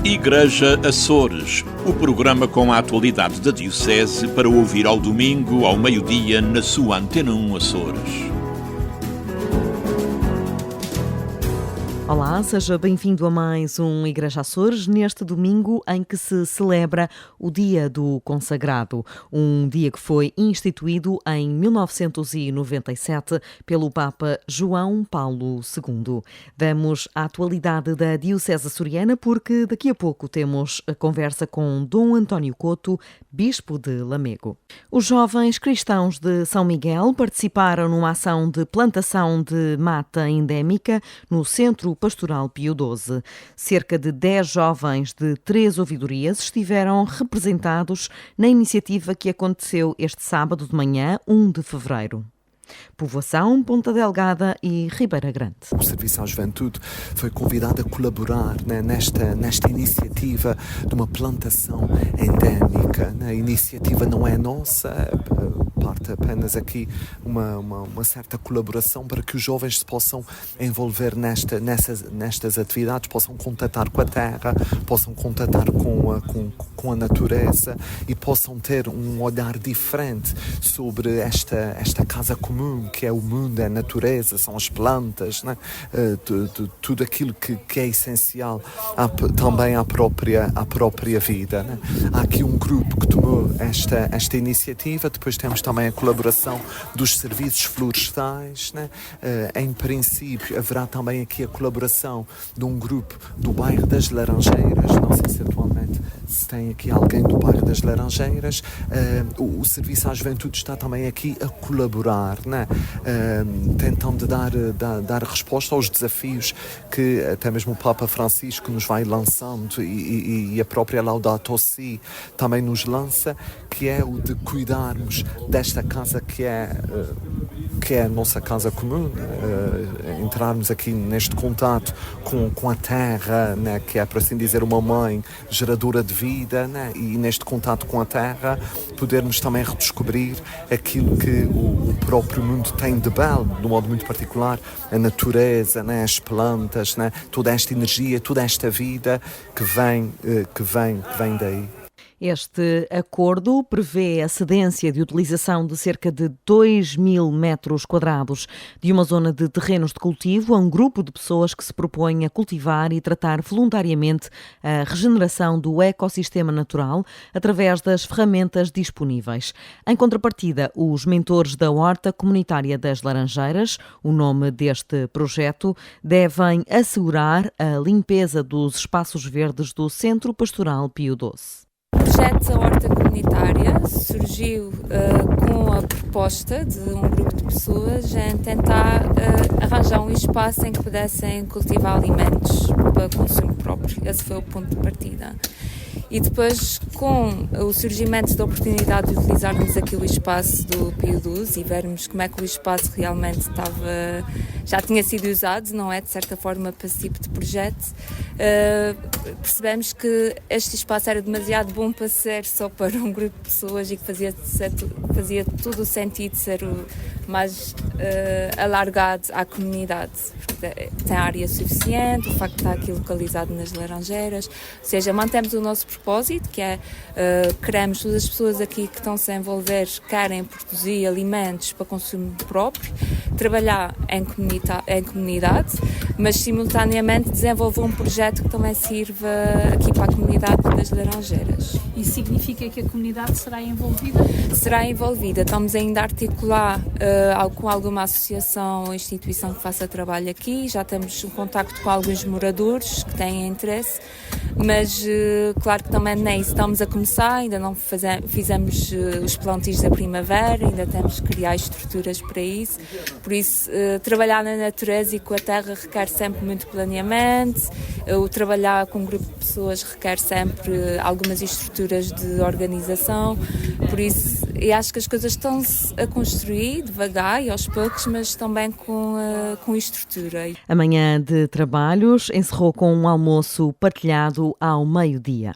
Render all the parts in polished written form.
Igreja Açores, o programa com a atualidade da Diocese para ouvir ao domingo, ao meio-dia, na sua Antena 1 Açores. Olá, seja bem-vindo a mais um Igreja Açores, neste domingo em que se celebra o Dia do Consagrado, um dia que foi instituído em 1997 pelo Papa João Paulo II. Vamos à atualidade da Diocese açoriana porque daqui a pouco temos a conversa com Dom António Couto, Bispo de Lamego. Os jovens cristãos de São Miguel participaram numa ação de plantação de mata endémica no Centro Pastoral Pio XII. Cerca de 10 jovens de 3 ouvidorias estiveram representados na iniciativa que aconteceu este sábado de manhã, 1 de fevereiro. Povoação, Ponta Delgada e Ribeira Grande. O Serviço à Juventude foi convidado a colaborar nesta iniciativa de uma plantação endémica. A iniciativa não é nossa, parte apenas aqui uma certa colaboração para que os jovens se possam envolver nestas atividades, possam contatar com a terra, possam contatar com a natureza e possam ter um olhar diferente sobre esta casa comum, que é o mundo, é a natureza, são as plantas, né? Tudo aquilo que é essencial também à própria vida. Né? Há aqui um grupo que tomou esta iniciativa, depois temos também a colaboração dos serviços florestais. Né? Em princípio, haverá também aqui a colaboração de um grupo do bairro das Laranjeiras, não sei se atualmente se tem aqui alguém do bairro das Laranjeiras. O Serviço à Juventude está também aqui a colaborar, né? Tentando dar resposta aos desafios que até mesmo o Papa Francisco nos vai lançando e a própria Laudato Si também nos lança, que é o de cuidarmos desta casa que é a nossa casa comum, entrarmos aqui neste contato com a terra, né, que é, por assim dizer, uma mãe geradora de vida, né, e neste contato com a terra podermos também redescobrir aquilo que o próprio mundo tem de belo, de um modo muito particular, a natureza, né, as plantas, né, toda esta energia, toda esta vida que vem daí. Este acordo prevê a cedência de utilização de cerca de 2.000 metros quadrados de uma zona de terrenos de cultivo a um grupo de pessoas que se propõem a cultivar e tratar voluntariamente a regeneração do ecossistema natural através das ferramentas disponíveis. Em contrapartida, os mentores da Horta Comunitária das Laranjeiras, o nome deste projeto, devem assegurar a limpeza dos espaços verdes do Centro Pastoral Pio XII. O projeto da Horta Comunitária surgiu com a proposta de um grupo de pessoas em tentar arranjar um espaço em que pudessem cultivar alimentos para consumo próprio. Esse foi o ponto de partida. E depois, com o surgimento da oportunidade de utilizarmos aqui o espaço do Pio XII e vermos como é que o espaço realmente já tinha sido usado, não é, de certa forma, para esse tipo de projeto, percebemos que este espaço era demasiado bom para ser só para um grupo de pessoas e que fazia todo o sentido ser mais alargado à comunidade. Tem área suficiente, o facto de estar aqui localizado nas Laranjeiras, ou seja, mantemos o nosso propósito, que é queremos todas as pessoas aqui que estão-se a envolver, querem produzir alimentos para consumo próprio, trabalhar em comunidade, mas simultaneamente desenvolver um projeto que também sirva aqui para a comunidade das Laranjeiras. Isso significa que a comunidade será envolvida? Será envolvida. Estamos ainda a articular com alguma associação ou instituição que faça trabalho aqui. Já temos um contacto com alguns moradores que têm interesse, mas claro que também nem estamos a começar, ainda não fizemos os plantios da primavera, ainda temos que criar estruturas para isso. Por isso, trabalhar na natureza e com a terra requer sempre muito planeamento, o trabalhar com um grupo de pessoas requer sempre algumas estruturas de organização, por isso eu acho que as coisas estão-se a construir devagar e aos poucos, mas também com estrutura. A manhã de trabalhos encerrou com um almoço partilhado ao meio-dia.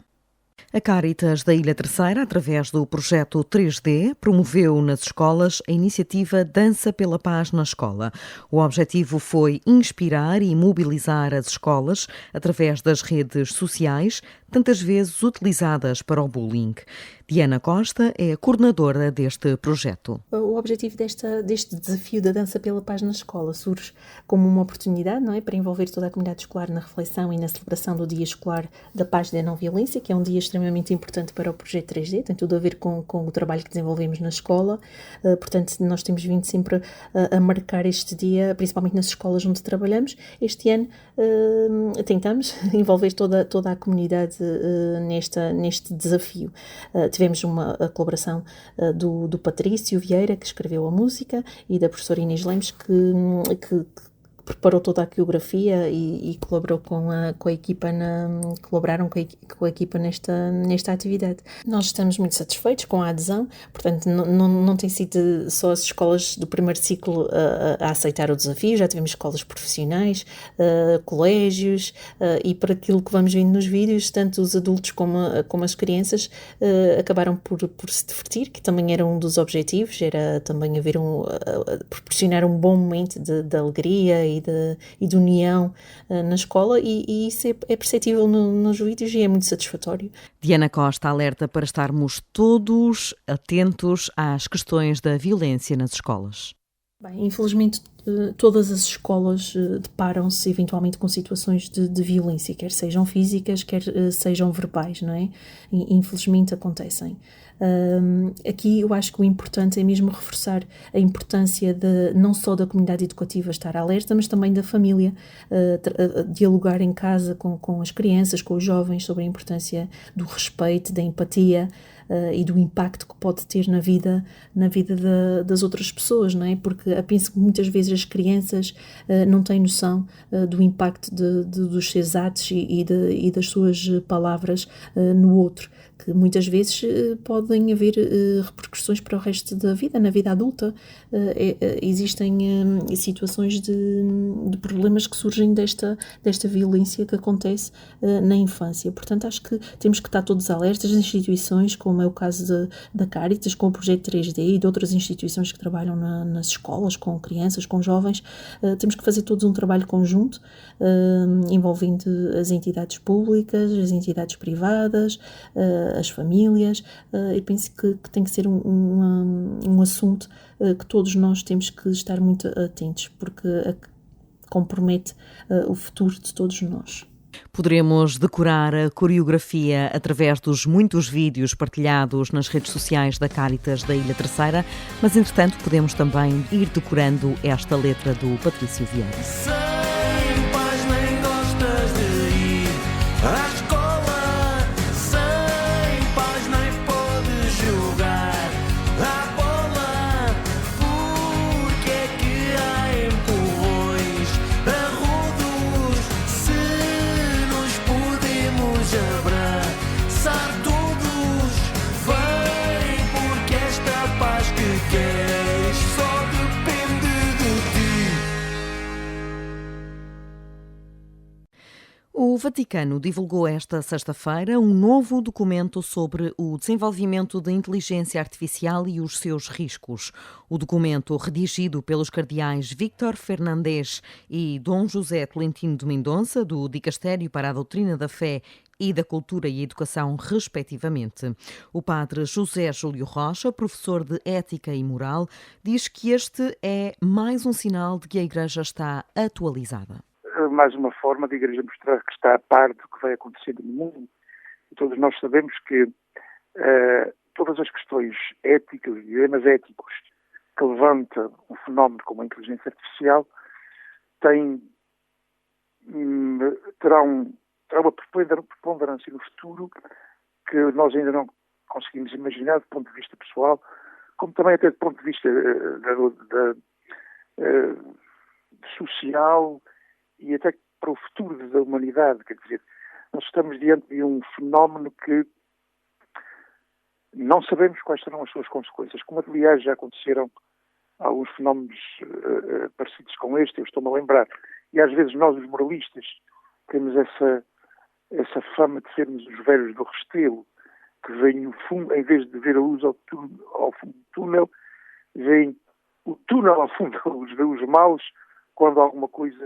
A Cáritas da Ilha Terceira, através do projeto 3D, promoveu nas escolas a iniciativa Dança pela Paz na Escola. O objetivo foi inspirar e mobilizar as escolas através das redes sociais, tantas vezes utilizadas para o bullying. Diana Costa é a coordenadora deste projeto. O objetivo deste desafio da dança pela paz na escola surge como uma oportunidade, não é, para envolver toda a comunidade escolar na reflexão e na celebração do Dia Escolar da Paz e da Não Violência, que é um dia extremamente importante para o projeto 3D, tem tudo a ver com o trabalho que desenvolvemos na escola. Portanto, nós temos vindo sempre a marcar este dia, principalmente nas escolas onde trabalhamos. Este ano tentamos envolver toda a comunidade neste desafio. Tivemos a colaboração do Patrício Vieira, que escreveu a música, e da professora Inês Lemos, que preparou toda a coreografia e colaborou com a equipa colaboraram com a equipa nesta atividade. Nós estamos muito satisfeitos com a adesão, portanto não tem sido só as escolas do primeiro ciclo a aceitar o desafio, já tivemos escolas profissionais, colégios, e para aquilo que vamos vendo nos vídeos, tanto os adultos como as crianças acabaram por se divertir, que também era um dos objetivos, era também proporcionar um bom momento de alegria e de união na escola, e isso é perceptível nos vídeos e é muito satisfatório. Diana Costa alerta para estarmos todos atentos às questões da violência nas escolas. Bem, infelizmente todas as escolas deparam-se eventualmente com situações de violência, quer sejam físicas, quer sejam verbais, não é? Infelizmente acontecem. Aqui eu acho que o importante é mesmo reforçar a importância não só da comunidade educativa estar alerta, mas também da família dialogar em casa com as crianças, com os jovens, sobre a importância do respeito, da empatia e do impacto que pode ter na vida das outras pessoas, não é? Porque eu penso que muitas vezes as crianças não têm noção do impacto dos seus atos e das suas palavras no outro, que muitas vezes podem haver repercussões para o resto da vida, na vida adulta. Existem situações de problemas que surgem desta violência que acontece na infância. Portanto, acho que temos que estar todos alertas, as instituições, como é o caso da Caritas, com o projeto 3D e de outras instituições que trabalham nas escolas, com crianças, com jovens. Temos que fazer todos um trabalho conjunto, envolvendo as entidades públicas, as entidades privadas, as famílias. Eu penso que tem que ser um assunto que todos nós temos que estar muito atentos, porque compromete o futuro de todos nós. Poderemos decorar a coreografia através dos muitos vídeos partilhados nas redes sociais da Caritas da Ilha Terceira, mas entretanto podemos também ir decorando esta letra do Patrício Vieira. Sem paz nem gostas de ir à escola, sem paz nem podes jogar a bola, porque é que há empurrões arrudos, se nos podemos abraçar todos, vem, porque esta paz que queres só depende de ti. O Vaticano divulgou esta sexta-feira um novo documento sobre o desenvolvimento da inteligência artificial e os seus riscos. O documento, redigido pelos cardeais Víctor Fernandes e Dom José Tolentino de Mendonça, do Dicastério para a Doutrina da Fé e da Cultura e Educação, respectivamente. O padre José Júlio Rocha, professor de Ética e Moral, diz que este é mais um sinal de que a Igreja está atualizada. Mais uma forma de a Igreja mostrar que está a par do que vai acontecendo no mundo. E todos nós sabemos que todas as questões éticas e dilemas éticos que levanta um fenómeno como a inteligência artificial terá uma preponderância no futuro que nós ainda não conseguimos imaginar do ponto de vista pessoal, como também até do ponto de vista social e até para o futuro da humanidade. Quer dizer, nós estamos diante de um fenómeno que não sabemos quais serão as suas consequências, como aliás já aconteceram alguns fenómenos parecidos com este, eu estou-me a lembrar. E às vezes nós, os moralistas, temos essa fama de sermos os velhos do Restelo, que vem no fundo, em vez de ver a luz ao fundo do túnel, vem o túnel ao fundo, os maus, quando alguma coisa,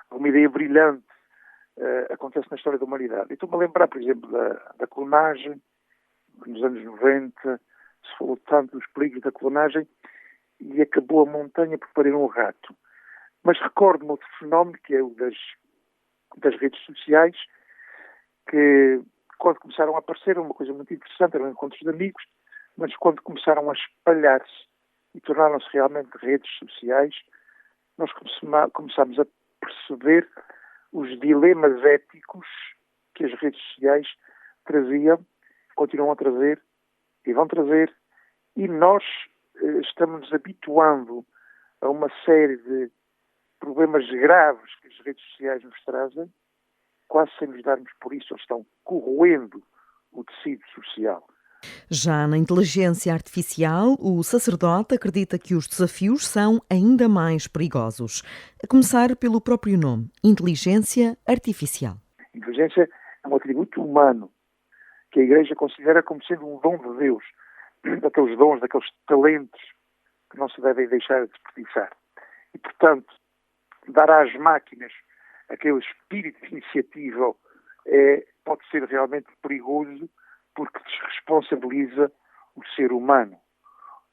alguma ideia brilhante acontece na história da humanidade. E estou-me a lembrar, por exemplo, da clonagem, nos anos 90, se falou tanto dos perigos da clonagem e acabou a montanha por parir um rato. Mas recordo-me outro fenómeno, que é o das redes sociais, que quando começaram a aparecer, era uma coisa muito interessante, eram encontros de amigos, mas quando começaram a espalhar-se e tornaram-se realmente redes sociais, nós começámos a perceber os dilemas éticos que as redes sociais traziam, continuam a trazer e vão trazer, e nós estamos habituando a uma série de problemas graves que as redes sociais nos trazem, quase sem nos darmos por isso, eles estão corroendo o tecido social. Já na inteligência artificial, o sacerdote acredita que os desafios são ainda mais perigosos. A começar pelo próprio nome, inteligência artificial. A inteligência é um atributo humano que a Igreja considera como sendo um dom de Deus, daqueles dons, daqueles talentos que não se devem deixar de desperdiçar. E, portanto, dar às máquinas aquele espírito de iniciativa pode ser realmente perigoso, porque desresponsabiliza o ser humano.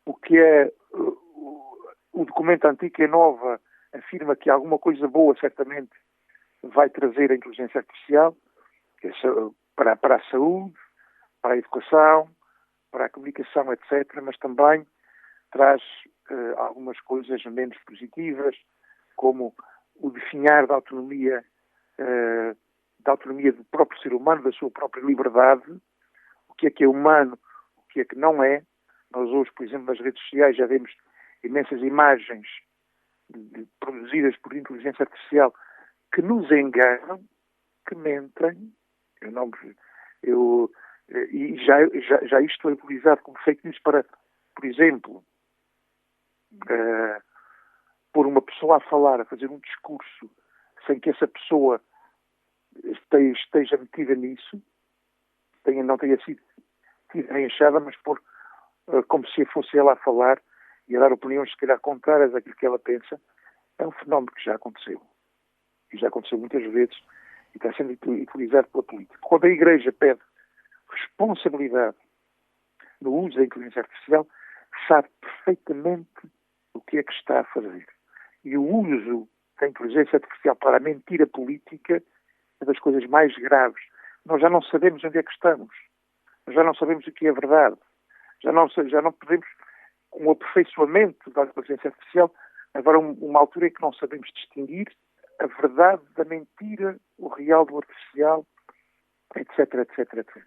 O que é o documento Antiga Nova afirma que alguma coisa boa certamente vai trazer a inteligência artificial para a saúde, para a educação, para a comunicação, etc., mas também traz algumas coisas menos positivas, como o definhar da autonomia do próprio ser humano, da sua própria liberdade, o que é humano, o que é que não é. Nós hoje, por exemplo, nas redes sociais já vemos imensas imagens produzidas por inteligência artificial que nos enganam, que mentem. E já isto é utilizado como fake news para, por exemplo, pôr uma pessoa a falar, a fazer um discurso sem que essa pessoa esteja metida nisso, não tenha sido enxada, mas pôr como se fosse ela a falar e a dar opiniões, se calhar, contrárias àquilo que ela pensa. É um fenómeno que já aconteceu. E já aconteceu muitas vezes e está sendo utilizado pela política. Quando a Igreja pede responsabilidade no uso da inteligência artificial, sabe perfeitamente o que é que está a fazer. E o uso da inteligência artificial para a mentira política é das coisas mais graves. Nós já não sabemos onde é que estamos. Nós já não sabemos o que é verdade. Já não podemos, com o aperfeiçoamento da inteligência artificial, agora uma altura em que não sabemos distinguir a verdade da mentira, o real do artificial, etc, etc, etc.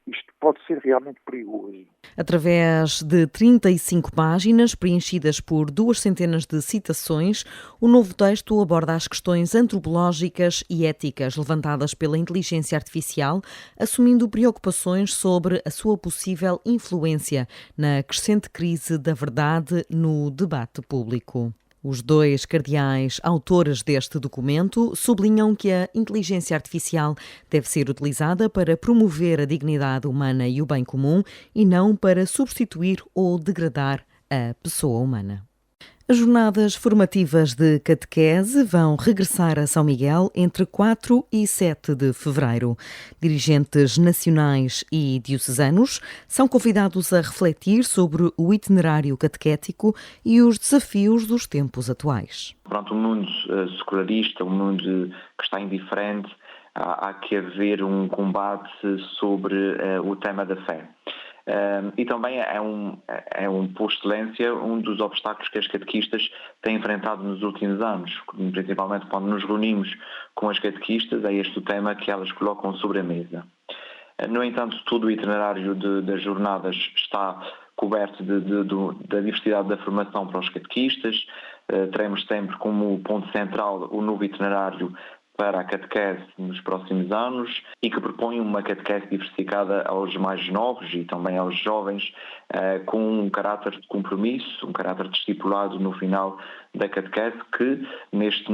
Isto pode ser realmente perigoso. Através de 35 páginas, preenchidas por 200 de citações, o novo texto aborda as questões antropológicas e éticas levantadas pela inteligência artificial, assumindo preocupações sobre a sua possível influência na crescente crise da verdade no debate público. Os dois cardeais autores deste documento sublinham que a inteligência artificial deve ser utilizada para promover a dignidade humana e o bem comum e não para substituir ou degradar a pessoa humana. As jornadas formativas de catequese vão regressar a São Miguel entre 4 e 7 de fevereiro. Dirigentes nacionais e diocesanos são convidados a refletir sobre o itinerário catequético e os desafios dos tempos atuais. Pronto, um mundo secularista, um mundo que está indiferente, há que haver um combate sobre o tema da fé. E também é por excelência um dos obstáculos que as catequistas têm enfrentado nos últimos anos, principalmente quando nos reunimos com as catequistas, é este o tema que elas colocam sobre a mesa. No entanto, todo o itinerário das jornadas está coberto da diversidade da formação para os catequistas. Teremos sempre como ponto central o novo itinerário para a catequese nos próximos anos e que propõe uma catequese diversificada aos mais novos e também aos jovens, com um caráter de compromisso, um caráter discipulado no final da catequese que nesta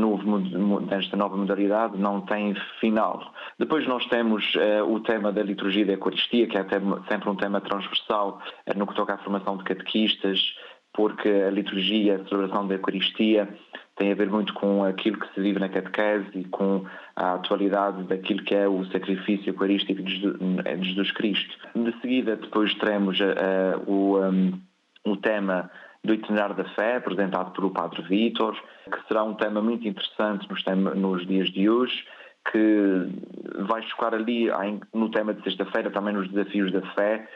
nova modalidade não tem final. Depois nós temos o tema da liturgia da Eucaristia, que é sempre um tema transversal no que toca à formação de catequistas, porque a liturgia, a celebração da Eucaristia, tem a ver muito com aquilo que se vive na catequese e com a atualidade daquilo que é o sacrifício eucarístico de Jesus Cristo. De seguida, depois teremos o tema do Itinerário da Fé, apresentado pelo Padre Vítor, que será um tema muito interessante nos dias de hoje, que vai chocar ali no tema de sexta-feira, também nos desafios da fé,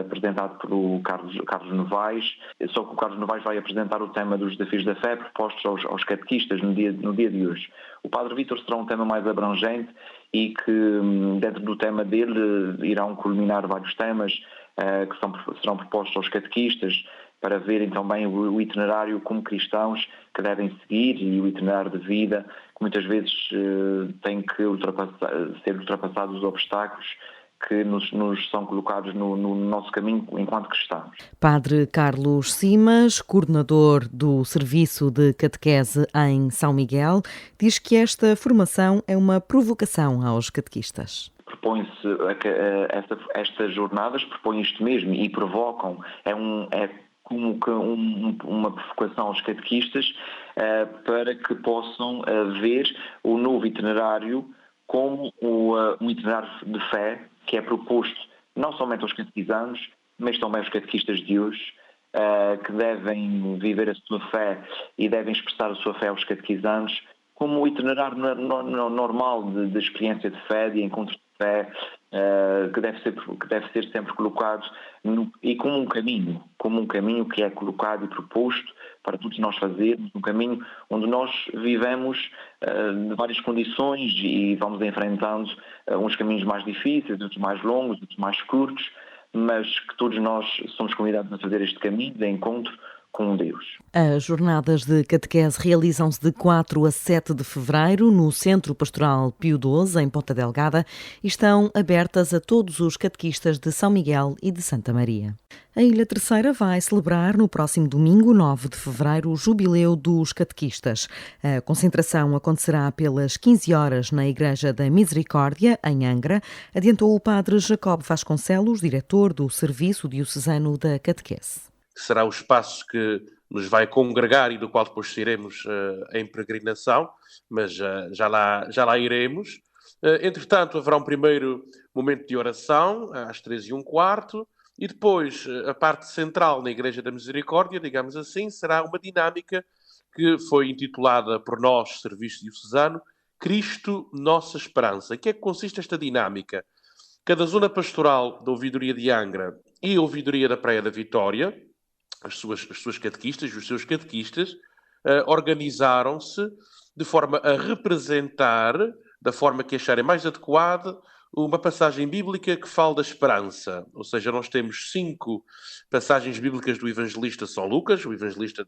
apresentado pelo Carlos Novaes, só que o Carlos Novaes vai apresentar o tema dos desafios da fé propostos aos catequistas no dia de hoje. O Padre Vítor será um tema mais abrangente e que dentro do tema dele irão culminar vários temas que serão propostos aos catequistas para verem também o itinerário como cristãos que devem seguir e o itinerário de vida que muitas vezes tem que ser ultrapassados os obstáculos que nos são colocados no nosso caminho enquanto cristãos. Padre Carlos Simas, coordenador do Serviço de Catequese em São Miguel, diz que esta formação é uma provocação aos catequistas. Propõe-se estas jornadas, propõem isto mesmo e provocam, como que uma provocação aos catequistas para que possam ver o novo itinerário como um itinerário de fé que é proposto não somente aos catequizandos, mas também aos catequistas de hoje, que devem viver a sua fé e devem expressar a sua fé aos catequizandos como o itinerário normal de experiência de fé, de encontro de fé, que deve ser sempre colocado e como um caminho que é colocado e proposto para todos nós fazermos, um caminho onde nós vivemos de várias condições e vamos enfrentando uns caminhos mais difíceis, outros mais longos, outros mais curtos, mas que todos nós somos convidados a fazer este caminho de encontro com Deus. As jornadas de catequese realizam-se de 4 a 7 de fevereiro no Centro Pastoral Pio XII, em Ponta Delgada, e estão abertas a todos os catequistas de São Miguel e de Santa Maria. A Ilha Terceira vai celebrar no próximo domingo, 9 de fevereiro, o Jubileu dos Catequistas. A concentração acontecerá pelas 15 horas na Igreja da Misericórdia, em Angra, adiantou o padre Jacob Vasconcelos, diretor do Serviço Diocesano da Catequese. Será o espaço que nos vai congregar e do qual depois sairemos em peregrinação, mas já lá iremos. Entretanto, haverá um primeiro momento de oração, às 13h15, e depois a parte central na Igreja da Misericórdia, digamos assim, será uma dinâmica que foi intitulada por nós, Serviço Diocesano, Cristo, Nossa Esperança. Em que é que consiste esta dinâmica? Cada zona pastoral da Ouvidoria de Angra e a Ouvidoria da Praia da Vitória, as suas catequistas e os seus catequistas, organizaram-se de forma a representar, da forma que acharem mais adequada, uma passagem bíblica que fala da esperança. Ou seja, nós temos 5 passagens bíblicas do evangelista São Lucas, o evangelista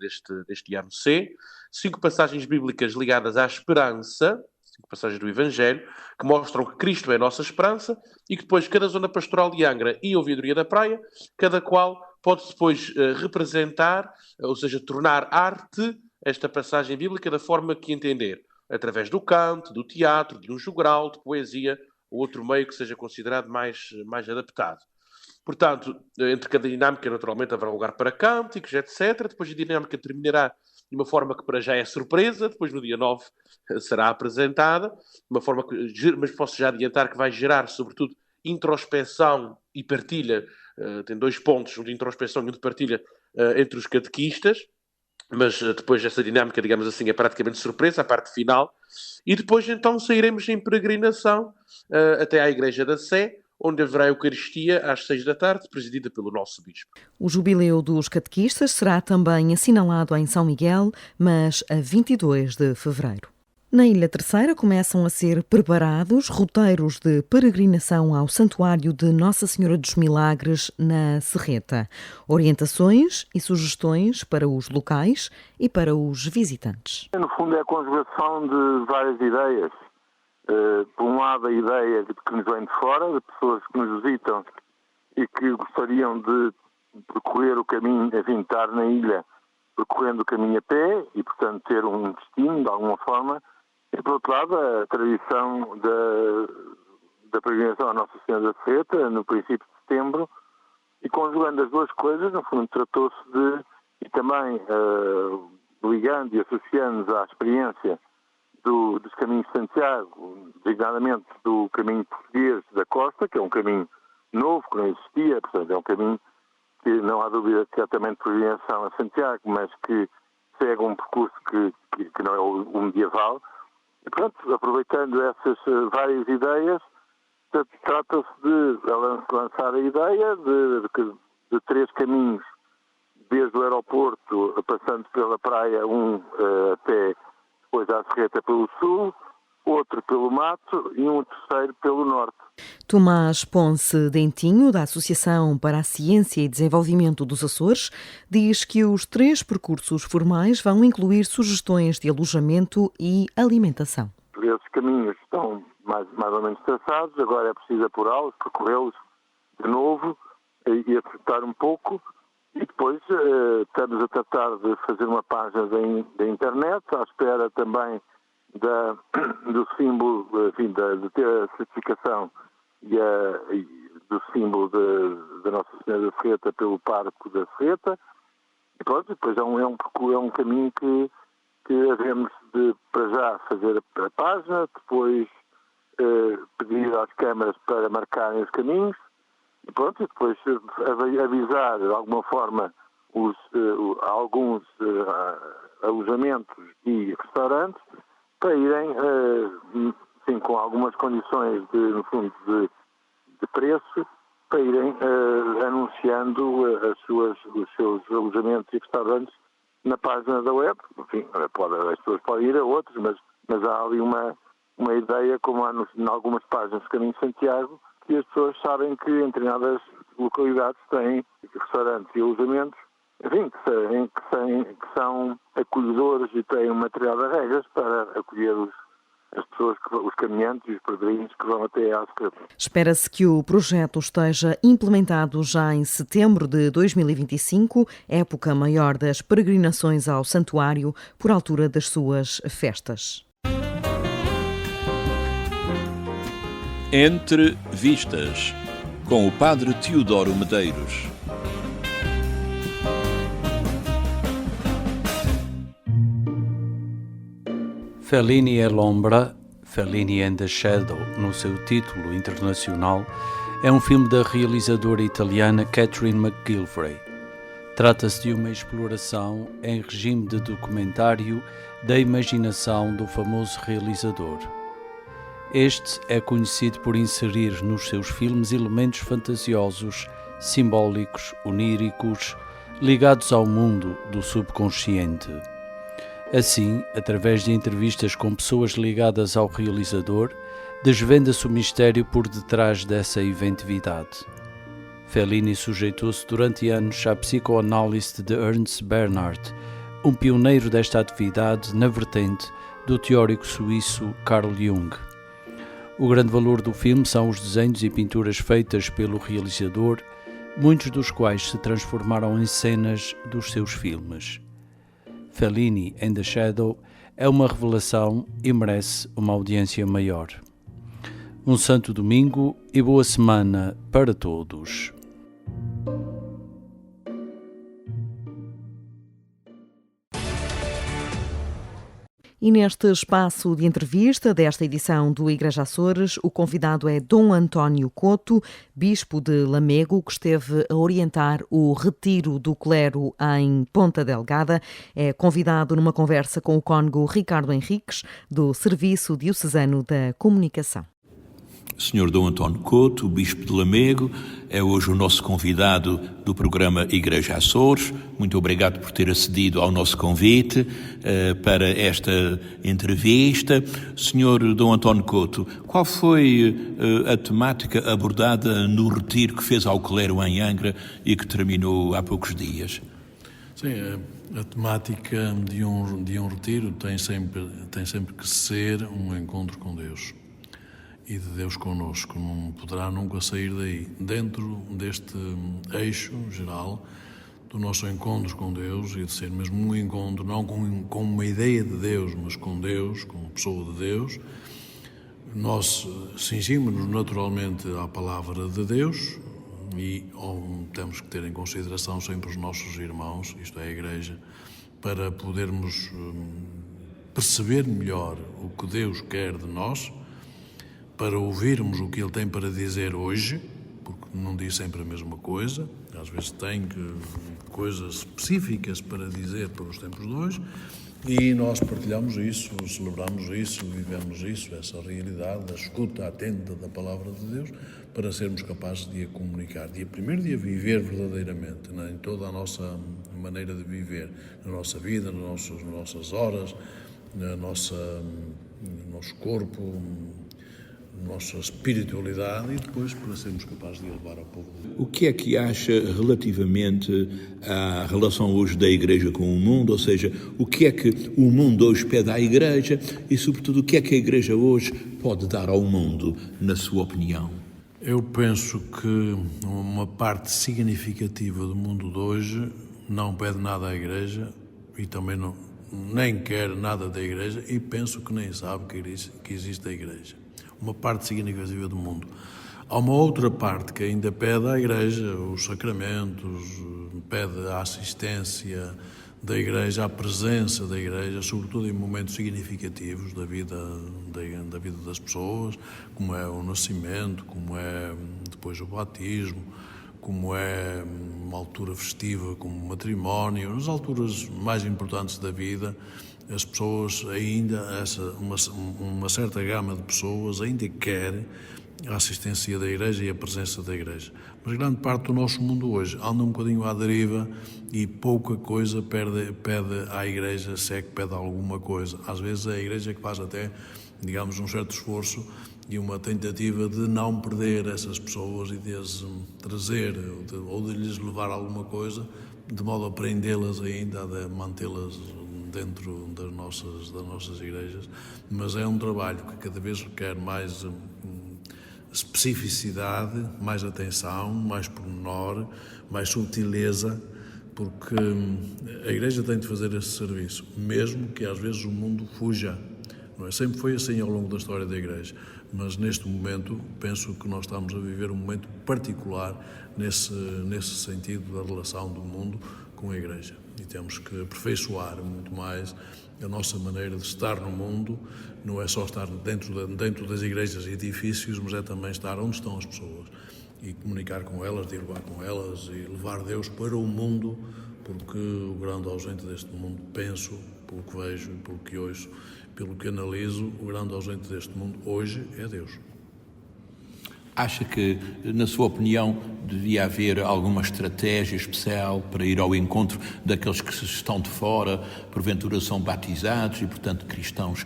deste ano C, 5 passagens bíblicas ligadas à esperança, 5 passagens do Evangelho, que mostram que Cristo é a nossa esperança, e que depois cada zona pastoral de Angra e a Ouvidoria da Praia, cada qual pode depois representar, ou seja, tornar arte esta passagem bíblica da forma que entender, através do canto, do teatro, de um jogral, de poesia, ou outro meio que seja considerado mais adaptado. Portanto, entre cada dinâmica, naturalmente, haverá lugar para cânticos, etc. Depois a dinâmica terminará de uma forma que para já é surpresa, depois no dia 9 será apresentada, de uma forma que, mas posso já adiantar que vai gerar, sobretudo, introspeção e partilha. Tem 2 pontos, um de introspeção e um de partilha entre os catequistas, mas depois essa dinâmica, digamos assim, é praticamente surpresa, a parte final, e depois então sairemos em peregrinação até à Igreja da Sé, onde haverá a Eucaristia às 6 da tarde, presidida pelo nosso Bispo. O Jubileu dos Catequistas será também assinalado em São Miguel, mas a 22 de fevereiro. Na Ilha Terceira começam a ser preparados roteiros de peregrinação ao Santuário de Nossa Senhora dos Milagres, na Serreta. Orientações e sugestões para os locais e para os visitantes. No fundo é a conjugação de várias ideias. Por um lado, a ideia de que nos vêm de fora, de pessoas que nos visitam e que gostariam de percorrer o caminho, a estar na ilha, percorrendo o caminho a pé e, portanto, ter um destino de alguma forma. E, por outro lado, a tradição da peregrinação à Nossa Senhora da Serreta, no princípio de setembro, e conjugando as duas coisas, no fundo, tratou-se de, e também ligando e associando-nos à experiência dos caminhos de Santiago, designadamente do caminho português da costa, que é um caminho novo, que não existia, portanto é um caminho que não há dúvida que certamente peregrinação a Santiago, mas que segue um percurso que não é o medieval. E, portanto, aproveitando essas várias ideias, trata-se de lançar a ideia de 3 caminhos, desde o aeroporto, passando pela Praia 1 até depois à Serreta pelo sul, outro pelo Mato e um terceiro pelo norte. Tomás Ponce Dentinho, da Associação para a Ciência e Desenvolvimento dos Açores, diz que os 3 percursos formais vão incluir sugestões de alojamento e alimentação. Esses caminhos estão mais ou menos traçados, agora é preciso apurá-los, percorrê-los de novo e acertar um pouco. E depois estamos a tratar de fazer uma página da internet, à espera também do símbolo, enfim, de ter a certificação e do símbolo da Nossa Senhora da Serreta pelo Parque da Serreta. E pronto, depois é um caminho que havemos de, para já, fazer a página, depois pedir às câmaras para marcarem os caminhos, e pronto, depois avisar de alguma forma alguns alojamentos e restaurantes para irem, sim, com algumas condições no fundo de preço, para irem anunciando os seus alojamentos e restaurantes na página da web. Enfim, as pessoas podem ir a outros, mas há ali uma ideia, como há em algumas páginas do Caminho de Santiago, que as pessoas sabem que em determinadas localidades têm restaurantes e alojamentos, enfim, que são acolhedores e têm um material de regras para acolher as pessoas, os caminhantes e os peregrinos que vão até à Serreta. Espera-se que o projeto esteja implementado já em setembro de 2025, época maior das peregrinações ao santuário, por altura das suas festas. Entre Vistas, com o padre Teodoro Medeiros. Fellini e l'Ombra, Fellini and the Shadow, no seu título internacional, é um filme da realizadora italiana Catherine McGillivray. Trata-se de uma exploração em regime de documentário da imaginação do famoso realizador. Este é conhecido por inserir nos seus filmes elementos fantasiosos, simbólicos, oníricos, ligados ao mundo do subconsciente. Assim, através de entrevistas com pessoas ligadas ao realizador, desvenda-se o mistério por detrás dessa inventividade. Fellini sujeitou-se durante anos à psicoanálise de Ernst Bernhard, um pioneiro desta atividade na vertente do teórico suíço Carl Jung. O grande valor do filme são os desenhos e pinturas feitas pelo realizador, muitos dos quais se transformaram em cenas dos seus filmes. Fellini and the Shadow é uma revelação e merece uma audiência maior. Um santo domingo e boa semana para todos. E neste espaço de entrevista desta edição do Igreja Açores, o convidado é Dom António Couto, bispo de Lamego, que esteve a orientar o retiro do clero em Ponta Delgada. É convidado numa conversa com o cônego Ricardo Henriques, do Serviço Diocesano da Comunicação. Sr. Dom António Couto, bispo de Lamego, é hoje o nosso convidado do programa Igreja Açores. Muito obrigado por ter acedido ao nosso convite para esta entrevista. Sr. Dom António Couto, qual foi a temática abordada no retiro que fez ao clero em Angra e que terminou há poucos dias? Sim, a temática de um retiro tem sempre que ser um encontro com Deus. E de Deus connosco, não poderá nunca sair daí. Dentro deste eixo geral do nosso encontro com Deus, e de ser mesmo um encontro, não com uma ideia de Deus, mas com Deus, com a pessoa de Deus, nós cingimos-nos naturalmente à palavra de Deus e temos que ter em consideração sempre os nossos irmãos, isto é, a Igreja, para podermos perceber melhor o que Deus quer de nós, para ouvirmos o que Ele tem para dizer hoje, porque não diz sempre a mesma coisa, às vezes tem coisas específicas para dizer para os tempos de hoje, e nós partilhamos isso, celebramos isso, vivemos isso, essa realidade da escuta atenta da Palavra de Deus, para sermos capazes de a comunicar, primeiro de a viver verdadeiramente, em toda a nossa maneira de viver, na nossa vida, nas nossas horas, no nosso corpo, nossa espiritualidade, e depois para sermos capazes de levar ao povo. O que é que acha relativamente à relação hoje da Igreja com o mundo? Ou seja, o que é que o mundo hoje pede à Igreja e, sobretudo, o que é que a Igreja hoje pode dar ao mundo, na sua opinião? Eu penso que uma parte significativa do mundo de hoje não pede nada à Igreja e também nem quer nada da Igreja, e penso que nem sabe que existe a Igreja. Uma parte significativa do mundo. Há uma outra parte que ainda pede à Igreja os sacramentos, pede a assistência da Igreja, a presença da Igreja, sobretudo em momentos significativos da vida das pessoas, como é o nascimento, como é depois o batismo, como é uma altura festiva, como o matrimónio, nas alturas mais importantes da vida. As pessoas ainda, uma certa gama de pessoas ainda quer a assistência da Igreja e a presença da Igreja. Mas grande parte do nosso mundo hoje anda um bocadinho à deriva e pouca coisa pede à Igreja, se é que pede alguma coisa. Às vezes é a Igreja que faz até, digamos, um certo esforço e uma tentativa de não perder essas pessoas e de as trazer ou de lhes levar alguma coisa, de modo a prendê-las ainda, a mantê-las dentro das nossas igrejas, mas é um trabalho que cada vez requer mais especificidade, mais atenção, mais pormenor, mais sutileza, porque a Igreja tem de fazer esse serviço, mesmo que às vezes o mundo fuja. Não é? Sempre foi assim ao longo da história da Igreja, mas neste momento penso que nós estamos a viver um momento particular nesse sentido da relação do mundo com a Igreja. E temos que aperfeiçoar muito mais a nossa maneira de estar no mundo. Não é só estar dentro das igrejas e edifícios, mas é também estar onde estão as pessoas e comunicar com elas, dialogar com elas e levar Deus para o mundo, porque o grande ausente deste mundo, penso, pelo que vejo, pelo que ouço, pelo que analiso, o grande ausente deste mundo hoje é Deus. Acha que, na sua opinião, devia haver alguma estratégia especial para ir ao encontro daqueles que estão de fora, porventura são batizados e, portanto, cristãos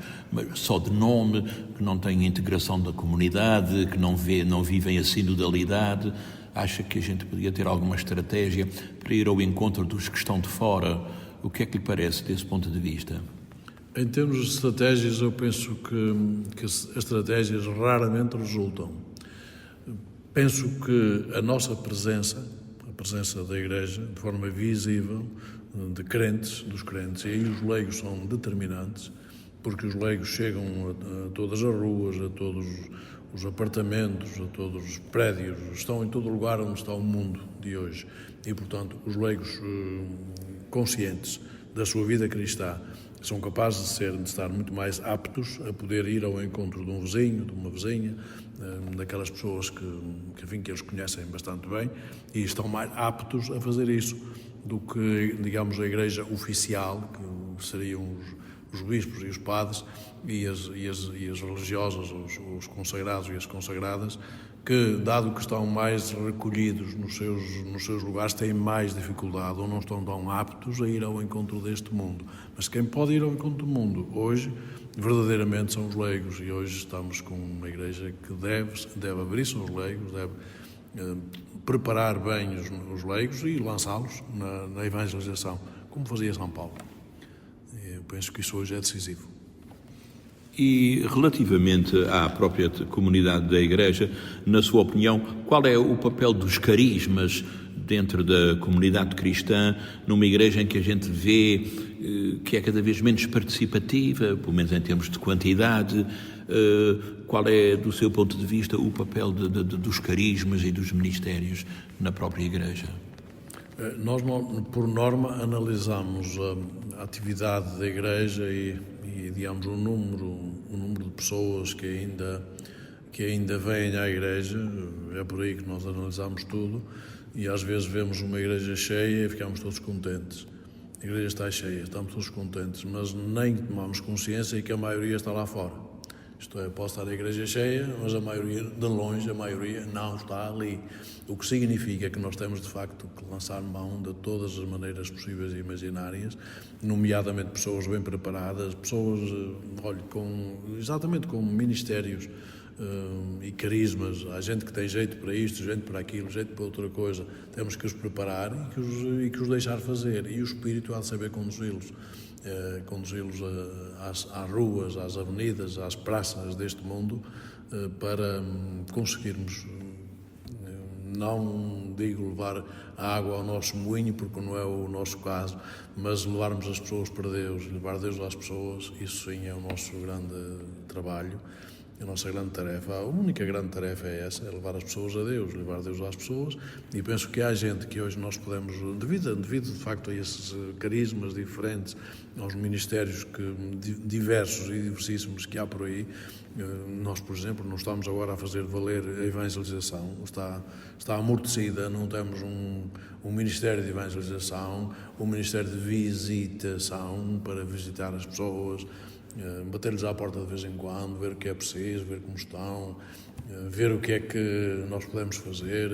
só de nome, que não têm integração da comunidade, que não vivem a sinodalidade? Acha que a gente podia ter alguma estratégia para ir ao encontro dos que estão de fora? O que é que lhe parece desse ponto de vista? Em termos de estratégias, eu penso que as estratégias raramente resultam. Penso que a nossa presença, a presença da Igreja, de forma visível, dos crentes, e aí os leigos são determinantes, porque os leigos chegam a todas as ruas, a todos os apartamentos, a todos os prédios, estão em todo lugar onde está o mundo de hoje. E, portanto, os leigos conscientes da sua vida cristã são capazes de estar muito mais aptos a poder ir ao encontro de um vizinho, de uma vizinha, daquelas pessoas que eles conhecem bastante bem, e estão mais aptos a fazer isso do que, digamos, a Igreja oficial, que seriam os bispos e os padres e as religiosas, os consagrados e as consagradas, que, dado que estão mais recolhidos nos seus lugares, têm mais dificuldade ou não estão tão aptos a ir ao encontro deste mundo. Mas quem pode ir ao encontro do mundo hoje, verdadeiramente, são os leigos, e hoje estamos com uma Igreja que deve abrir-se aos leigos, deve preparar bem os leigos e lançá-los na evangelização, como fazia São Paulo. Eu penso que isso hoje é decisivo. E relativamente à própria comunidade da Igreja, na sua opinião, qual é o papel dos carismas dentro da comunidade cristã, numa Igreja em que a gente vê que é cada vez menos participativa, pelo menos em termos de quantidade? Qual é, do seu ponto de vista, o papel dos carismas e dos ministérios na própria Igreja? Nós, por norma, analisamos a atividade da Igreja e digamos, o número de pessoas que ainda vêm à Igreja. É por aí que nós analisamos tudo, e às vezes vemos uma Igreja cheia e ficamos todos contentes. A Igreja está cheia, estamos todos contentes, mas nem tomamos consciência que a maioria está lá fora. Isto é, pode estar a Igreja cheia, mas a maioria, de longe, a maioria não está ali. O que significa que nós temos, de facto, que lançar mão de todas as maneiras possíveis e imaginárias, nomeadamente pessoas bem preparadas, pessoas, exatamente com ministérios e carismas. Há gente que tem jeito para isto, gente para aquilo, jeito para outra coisa. Temos que os preparar e que os deixar fazer. E o Espírito há de saber conduzi-los. Às ruas, às avenidas, às praças deste mundo, para conseguirmos, não digo levar a água ao nosso moinho, porque não é o nosso caso, mas levarmos as pessoas para Deus, levar Deus às pessoas. Isso sim é o nosso grande trabalho, a nossa grande tarefa. A única grande tarefa é essa, é levar as pessoas a Deus, levar Deus às pessoas. E penso que há gente que hoje nós podemos, devido de facto a esses carismas diferentes, aos ministérios diversos e diversíssimos que há por aí, nós, por exemplo, não estamos agora a fazer valer a evangelização, está amortecida, não temos um ministério de evangelização, um ministério de visitação para visitar as pessoas, bater-lhes à porta de vez em quando, ver o que é preciso, ver como estão, ver o que é que nós podemos fazer,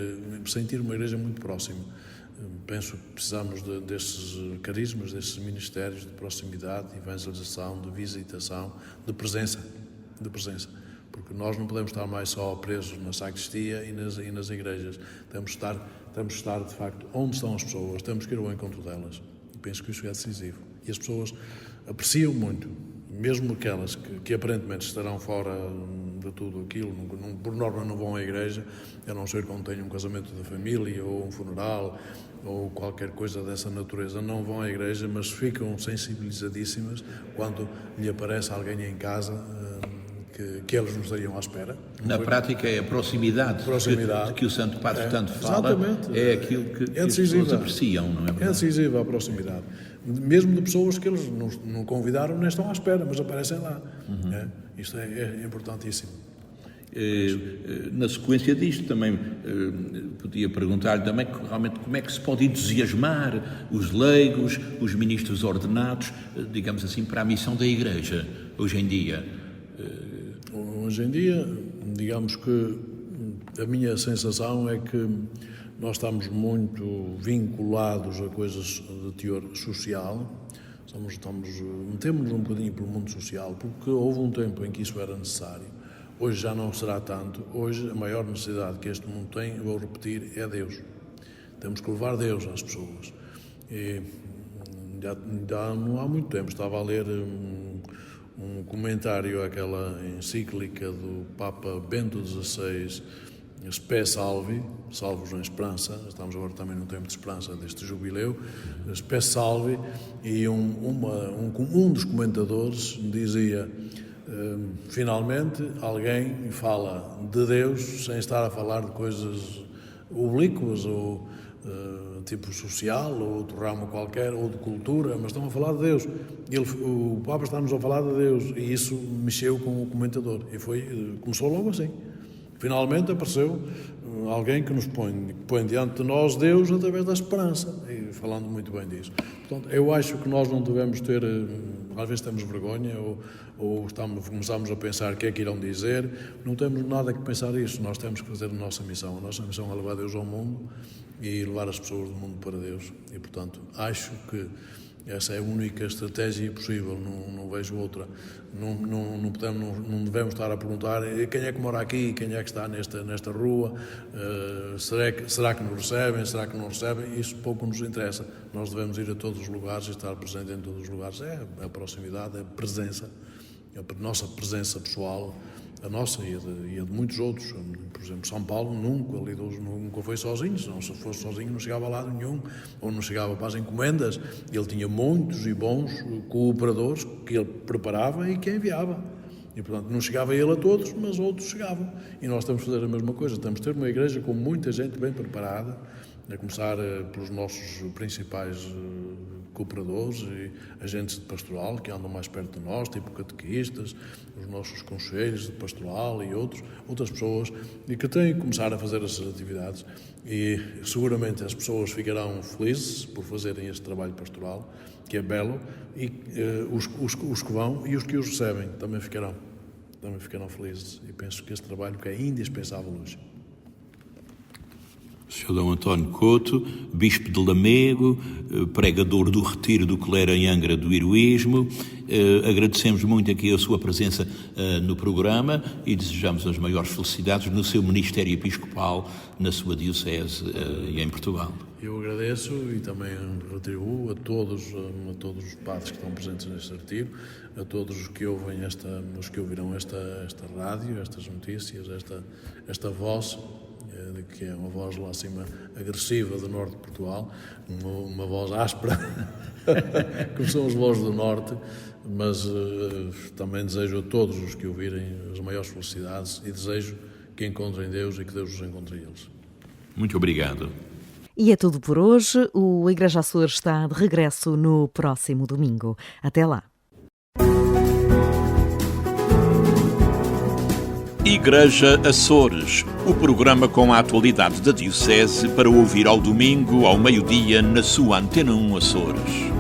sentir uma igreja muito próxima. Penso que precisamos desses carismas, desses ministérios de proximidade, de evangelização, de visitação, de presença, porque nós não podemos estar mais só presos na sacristia e nas igrejas. Temos de estar, de facto, onde estão as pessoas, temos que ir ao encontro delas. Penso que isso é decisivo. E as pessoas apreciam muito, mesmo aquelas que aparentemente estarão fora de tudo aquilo, por norma não vão à igreja, a não ser quando tenham um casamento da família, ou um funeral, ou qualquer coisa dessa natureza, não vão à igreja, mas ficam sensibilizadíssimas quando lhe aparece alguém em casa que eles não estariam à espera. Na prática é a proximidade. De que o Santo Padre tanto fala, exatamente. É aquilo que as pessoas apreciam, não é verdade? É decisiva a proximidade. Mesmo de pessoas que eles não convidaram nem estão à espera, mas aparecem lá. Isto é importantíssimo. Na sequência disto também podia perguntar-lhe também realmente como é que se pode entusiasmar os leigos, os ministros ordenados, digamos assim, para a missão da Igreja hoje em dia. Hoje em dia, digamos que a minha sensação é que nós estamos muito vinculados a coisas de teor social, metemos-nos um bocadinho pelo mundo social, porque houve um tempo em que isso era necessário. Hoje já não será tanto. Hoje a maior necessidade que este mundo tem, vou repetir, é Deus. Temos que levar Deus às pessoas. E já não há muito tempo estava a ler um comentário àquela encíclica do Papa Bento XVI, Spes Salvi, Salvos em Esperança. Estamos agora também num tempo de esperança deste jubileu, Spes Salvi, e um dos comentadores dizia: finalmente alguém fala de Deus sem estar a falar de coisas oblíquas ou tipo social ou outro ramo qualquer, ou de cultura, mas estão a falar de Deus. O Papa está-nos a falar de Deus, e isso mexeu com o comentador, e começou logo assim. Finalmente apareceu alguém que nos põe diante de nós Deus através da esperança, e falando muito bem disso. Portanto, eu acho que nós não devemos ter, às vezes temos vergonha, ou começamos a pensar o que é que irão dizer. Não temos nada que pensar isso, nós temos que fazer a nossa missão. A nossa missão é levar Deus ao mundo e levar as pessoas do mundo para Deus. E, portanto, acho que essa é a única estratégia possível, não vejo outra. Não devemos estar a perguntar quem é que mora aqui, quem é que está nesta rua, será que nos recebem, será que não recebem. Isso pouco nos interessa. Nós devemos ir a todos os lugares e estar presente em todos os lugares. É a proximidade, é a presença, a nossa presença pessoal, a nossa e a de muitos outros. Por exemplo, São Paulo nunca foi sozinho. Se não fosse sozinho não chegava a lado nenhum, ou não chegava para as encomendas. Ele tinha muitos e bons cooperadores que ele preparava e que enviava. E, portanto, não chegava ele a todos, mas outros chegavam. E nós temos que fazer a mesma coisa. Temos que ter uma igreja com muita gente bem preparada, a começar pelos nossos principais cooperadores e agentes de pastoral que andam mais perto de nós, tipo catequistas, os nossos conselhos de pastoral e outras pessoas, e que têm que começar a fazer essas atividades, e seguramente as pessoas ficarão felizes por fazerem este trabalho pastoral, que é belo, e os que vão e os que os recebem também ficarão felizes, e penso que este trabalho que é indispensável hoje. Sr. Dom António Couto, Bispo de Lamego, pregador do retiro do clero em Angra do Heroísmo, agradecemos muito aqui a sua presença no programa e desejamos as maiores felicidades no seu ministério episcopal, na sua diocese e em Portugal. Eu agradeço e também retribuo a todos os padres que estão presentes neste retiro, a todos os que ouvirão esta rádio, estas notícias, esta voz, que é uma voz lá acima agressiva do norte de Portugal, uma voz áspera, como são as vozes do norte, mas também desejo a todos os que ouvirem as maiores felicidades e desejo que encontrem Deus e que Deus os encontre eles. Muito obrigado. E é tudo por hoje. O Igreja Açores está de regresso no próximo domingo. Até lá. Igreja Açores, o programa com a atualidade da Diocese para ouvir ao domingo, ao meio-dia, na sua Antena 1 Açores.